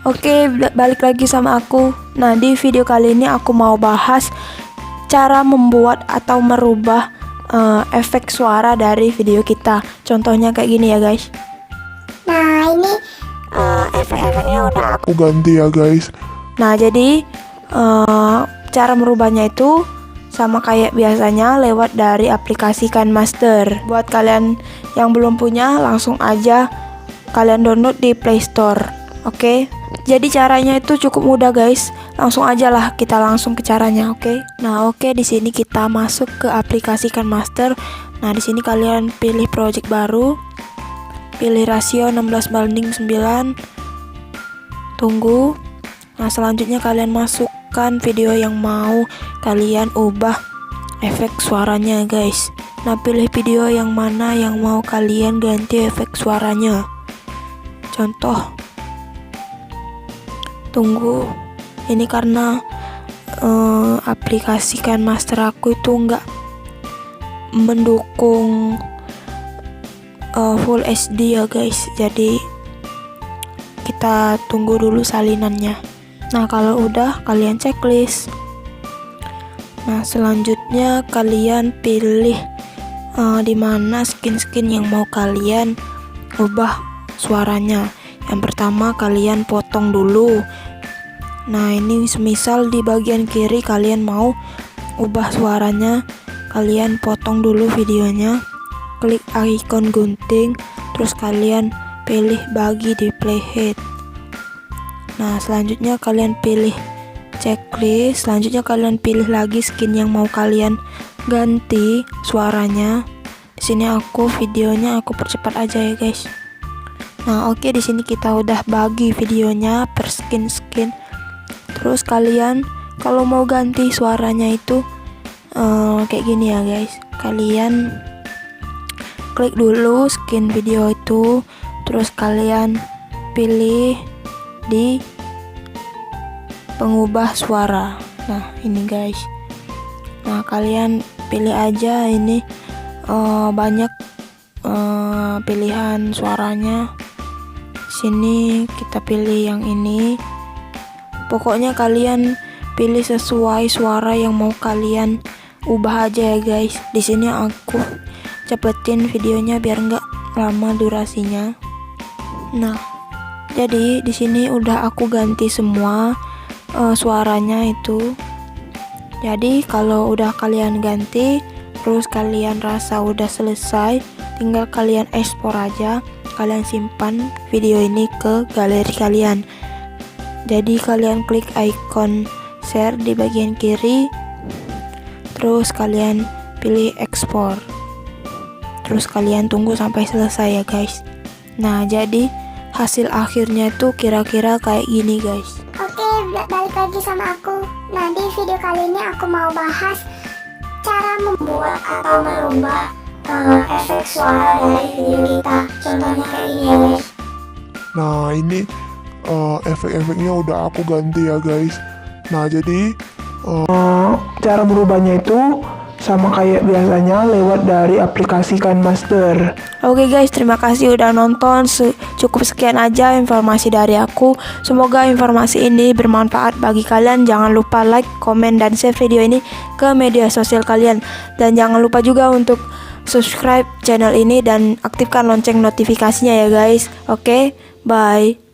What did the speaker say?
Oke, balik lagi sama aku. Nah, di video kali ini aku mau bahas cara membuat atau merubah efek suara dari video kita. Contohnya kayak gini ya guys. Nah ini efek-efeknya udah aku ganti ya guys. Nah, jadi cara merubahnya itu sama kayak biasanya lewat dari aplikasi KineMaster. Buat kalian yang belum punya, langsung aja kalian download di Play Store. Oke. Jadi caranya itu cukup mudah guys. Langsung aja lah kita langsung ke caranya, oke? Nah, oke, di sini kita masuk ke aplikasi KineMaster. Nah, di sini kalian pilih project baru. Pilih rasio 16:9. Tunggu. Nah, selanjutnya kalian masukkan video yang mau kalian ubah efek suaranya guys. Nah, pilih video yang mana yang mau kalian ganti efek suaranya. Contoh. Tunggu. Ini karena aplikasi KineMaster aku itu nggak mendukung Full HD ya guys. Jadi kita tunggu dulu salinannya. Nah, kalau udah kalian checklist. Nah, selanjutnya kalian pilih di mana skin yang mau kalian ubah suaranya. Yang pertama kalian potong dulu. Nah, ini semisal di bagian kiri kalian mau ubah suaranya, kalian potong dulu videonya, klik icon gunting, terus kalian pilih bagi di playhead. Nah, selanjutnya kalian pilih checklist. Selanjutnya kalian pilih lagi skin yang mau kalian ganti suaranya. Di sini aku videonya aku percepat aja ya guys. Nah, oke, di sini kita udah bagi videonya per skin. Terus kalian kalau mau ganti suaranya itu kayak gini ya guys. Kalian klik dulu skin video itu, terus kalian pilih di pengubah suara. Nah, ini guys. Nah, kalian pilih aja ini banyak pilihan suaranya. Sini kita pilih yang ini. Pokoknya kalian pilih sesuai suara yang mau kalian ubah aja ya guys. Di sini aku cepetin videonya biar nggak lama durasinya. Nah, jadi di sini udah aku ganti semua suaranya itu. Jadi kalau udah kalian ganti, terus kalian rasa udah selesai, tinggal kalian ekspor aja. Kalian simpan video ini ke galeri kalian. Jadi kalian klik icon share di bagian kiri, terus kalian pilih ekspor, terus kalian tunggu sampai selesai ya guys. Nah, jadi hasil akhirnya tuh kira-kira kayak gini guys. Oke, balik lagi sama aku. Nah, di video kali ini aku mau bahas cara membuat atau merubah efek suara dari video kita. Contohnya kayak gini ya guys. Nah, ini efek-efeknya udah aku ganti ya guys. Nah, jadi cara merubahnya itu sama kayak biasanya lewat dari aplikasi KineMaster. Oke guys, terima kasih udah nonton. Cukup sekian aja informasi dari aku. Semoga informasi ini bermanfaat bagi kalian. Jangan lupa like, komen, dan share video ini ke media sosial kalian. Dan jangan lupa juga untuk subscribe channel ini dan aktifkan lonceng notifikasinya ya guys. Oke, bye.